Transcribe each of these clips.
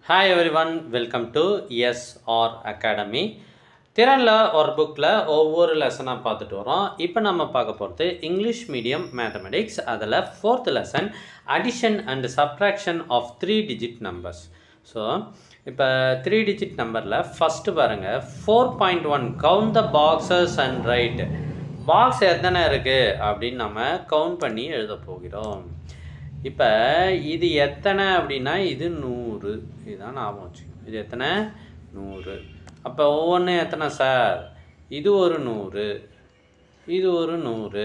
Hi everyone, welcome to SR Academy. திறன்ல ஒரு புக்கில் ஒவ்வொரு லெசனாக பார்த்துட்டு வரோம். இப்போ நம்ம பார்க்க போகிறது இங்கிலீஷ் மீடியம் மேத்தமெட்டிக்ஸ். அதில் 4th lesson addition and subtraction of 3 digit numbers. So இப்போ 3 digit நம்பரில் ஃபஸ்ட்டு பாருங்கள் 4.1 count the boxes and write. Box எத்தனை இருக்குது அப்படின்னு நம்ம கவுண்ட் பண்ணி எழுத போகிறோம். இப்போ இது எத்தனை அப்படின்னா இது 100. இதுதான் ஞாபகம் வச்சுக்கணும். இது எத்தனை 100. அப்போ ஒவ்வொன்றும் எத்தனை சார்? இது ஒரு 100, இது ஒரு 100.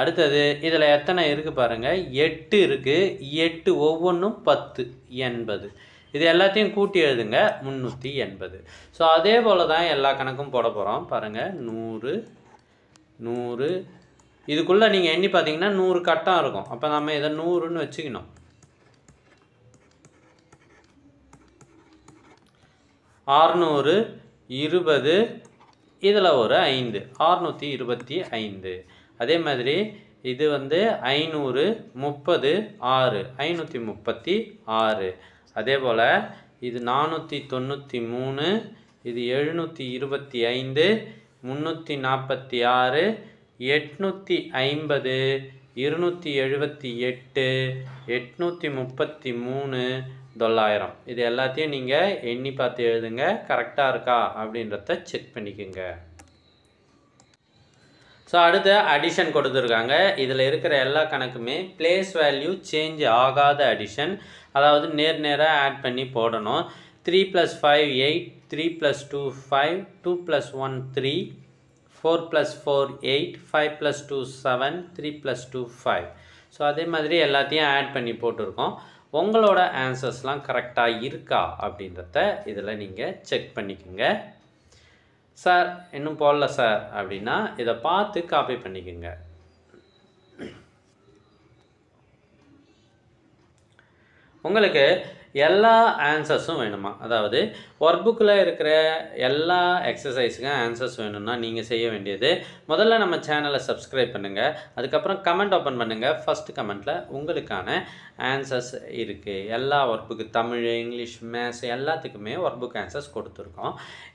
அடுத்தது இதில் எத்தனை இருக்குது பாருங்கள், 8 இருக்குது. 8 ஒவ்வொன்றும் 10, 80. இது எல்லாத்தையும் கூட்டி எழுதுங்க, 380. ஸோ அதே போல் தான் எல்லா கணக்கும் போட போகிறோம். பாருங்கள் 100, 100. இதுக்குள்ளே நீங்கள் எண்ணி பார்த்தீங்கன்னா 100 கட்டம் இருக்கும். அப்போ நம்ம இதை 100ன்னு வச்சுக்கணும். 600, 20, இதில் ஒரு 5, 625. அதே மாதிரி இது வந்து 500, 30, 6, 536. அதே போல் இது 493, இது 725, 346, 850, 278, 833, 900. இது எல்லாத்தையும் நீங்கள் எண்ணி பார்த்து எழுதுங்க. கரெக்டாக இருக்கா அப்படின்றத செக் பண்ணிக்கோங்க. ஸோ அடுத்து அடிஷன் கொடுத்துருக்காங்க. இதில் இருக்கிற எல்லா கணக்குமே பிளேஸ் வேல்யூ சேஞ்ச் ஆகாத அடிஷன், அதாவது நேராக ஆட் பண்ணி போடணும். 3 + 5 8, 3 + 2 5, 2 + 1 3, 4 + 4 8, 5 + 2 7, 3 + 2 5. ஸோ அதே மாதிரி எல்லாத்தையும் ஆட் பண்ணி போட்டிருக்கோம். உங்களோட ஆன்சர்ஸ்லாம் கரெக்டாக இருக்கா அப்படின்றத இதில் நீங்கள் செக் பண்ணிக்கோங்க. சார் இன்னும் போடல சார் அப்படின்னா இதை பார்த்து காப்பி பண்ணிக்கோங்க. உங்களுக்கு எல்லா ஆன்சர்ஸும் வேணுமா, அதாவது ஒர்க் புக்கில் இருக்கிற எல்லா எக்ஸசைஸுக்கும் ஆன்சர்ஸ் வேணும்னா நீங்கள் செய்ய வேண்டியது, முதல்ல நம்ம சேனலை சப்ஸ்கிரைப் பண்ணுங்கள். அதுக்கப்புறம் கமெண்ட் ஓப்பன் பண்ணுங்கள். ஃபஸ்ட்டு கமெண்ட்டில் உங்களுக்கான ஆன்சர்ஸ் இருக்குது. எல்லா work book, Tamil, English, maths எல்லாத்துக்குமே ஒர்க் புக் ஆன்சர்ஸ் கொடுத்துருக்கோம்.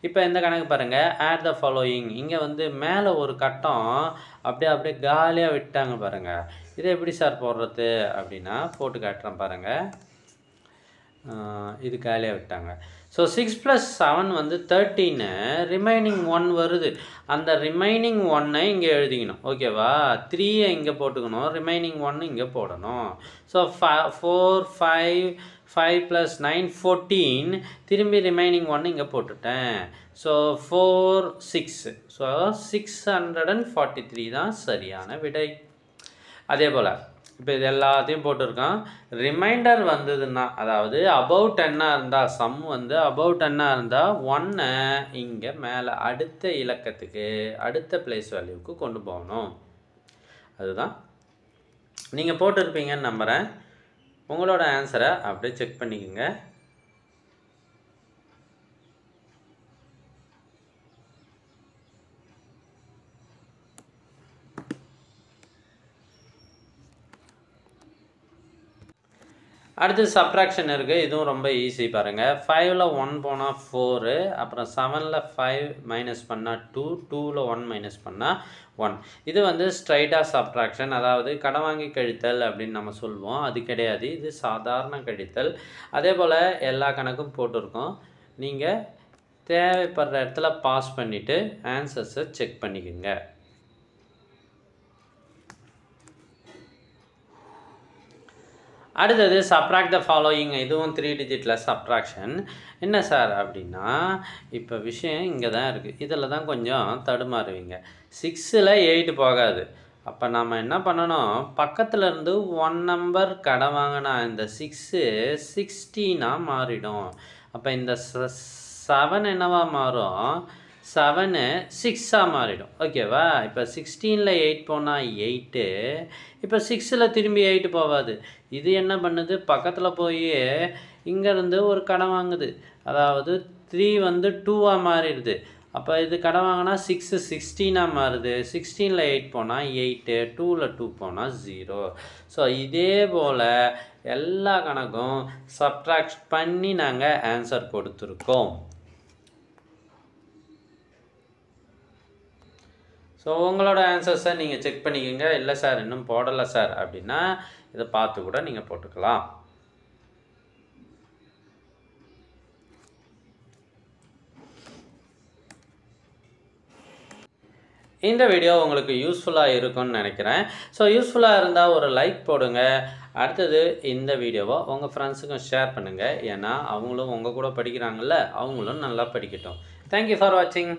இப்போ இந்த கணக்கு பாருங்கள், ஆட் த ஃபாலோயிங். இங்கே வந்து மேலே ஒரு கட்டம் அப்படியே காலியாக விட்டாங்க பாருங்கள். இதை எப்படி சார் போடுறது அப்படின்னா போட்டு காட்டுறேன் பாருங்கள். இது காலியாக விட்டாங்க. ஸோ 6 + 7 வந்து 13, ரிமைனிங் 1 வருது. அந்த ரிமைனிங் 1ஐ இங்கே எழுதிக்கணும். ஓகேவா? 3ஐ இங்கே போட்டுக்கணும், ரிமைனிங் 1 இங்கே போடணும். ஸோ 4 5 5 + 9 14, திரும்பி ரிமைனிங் 1 இங்கே போட்டுட்டேன். ஸோ 4 6. ஸோ 643 தான் சரியான விடை. அதே போல் இப்போ இது எல்லாத்தையும் போட்டிருக்கோம். ரிமைண்டர் வந்ததுன்னா, அதாவது அபவ் 10ஆக இருந்தால், சம் வந்து அபவ் 10ஆக இருந்தால் 1ஐ இங்கே மேலே அடுத்த இலக்கத்துக்கு, அடுத்த பிளேஸ் வேல்யூவுக்கு கொண்டு போகணும். அதுதான் நீங்கள் போட்டிருப்பீங்கன்னு நம்புகிறேன். உங்களோட ஆன்சரை அப்படியே செக் பண்ணிக்கோங்க. அடுத்து சப்ட்ராக்ஷன் இருக்குது. இதுவும் ரொம்ப ஈஸி பாருங்கள். 5ல் 1 போனால் 4, அப்புறம் 7ல் 5 மைனஸ் பண்ணால் 2, 2ல் 1 மைனஸ் பண்ணால் 1. இது வந்து ஸ்ட்ரைட்டாக சப்ட்ராக்ஷன், அதாவது கடன் வாங்கி கழித்தல் அப்படின்னு நம்ம சொல்லுவோம். அது கிடையாது, இது சாதாரண கழித்தல். அதே போல் எல்லா கணக்கும் போட்டிருக்கோம். நீங்கள் தேவைப்படுற இடத்துல பாஸ் பண்ணிவிட்டு ஆன்சர்ஸை செக் பண்ணிக்கோங்க. அடுத்தது சப்ட்ராக்ட் த ஃபாலோயிங். இதுவும் 3 digitல சப்ட்ராக்ஷன். என்ன சார் அப்படின்னா, இப்போ விஷயம் இங்கே தான் இருக்குது. இதில் தான் கொஞ்சம் தடுமாறுவீங்க. 6ல் 8 போகாது. அப்போ நம்ம என்ன பண்ணணும், பக்கத்தில் இருந்து 1 நம்பர் கடன் வாங்கினா இந்த 6 16ஆக மாறிடும். அப்போ இந்த 7 என்னவா மாறும், 7 6ஆக மாறிடும். ஓகேவா? இப்போ 16ல் 8 போனால் 8, இப்போ 6ல் திரும்பி 8 போகாது. இது என்ன பண்ணுது, பக்கத்தில் போய் இங்கேருந்து ஒரு கடன் வாங்குது. அதாவது 3 வந்து 2ஆக மாறிடுது. அப்போ இது கடன் வாங்கினா 6 16 மாறுது. 16ல் 8 போனால் 8, 2ல் 2 போனால் 0. ஸோ இதே போல் எல்லா கணக்கும் சப்ட்ராக்ட் பண்ணி நாங்கள் ஆன்சர் கொடுத்துருக்கோம். ஸோ உங்களோட ஆன்சர்ஸை நீங்கள் செக் பண்ணிக்கோங்க. இல்லை சார் இன்னும் போடலை சார் அப்படின்னா இதை பார்த்து கூட நீங்கள் போட்டுக்கலாம். இந்த வீடியோ உங்களுக்கு யூஸ்ஃபுல்லாக இருக்கும்னு நினைக்கிறேன். ஸோ யூஸ்ஃபுல்லாக இருந்தால் ஒரு லைக் போடுங்க. அடுத்தது இந்த வீடியோவை உங்கள் ஃப்ரெண்ட்ஸுக்கும் ஷேர் பண்ணுங்கள். ஏன்னா அவங்களும் உங்கள் கூட படிக்கிறாங்கல்ல, அவங்களும் நல்லா படிக்கட்டும். தேங்க்யூ ஃபார் வாட்சிங்.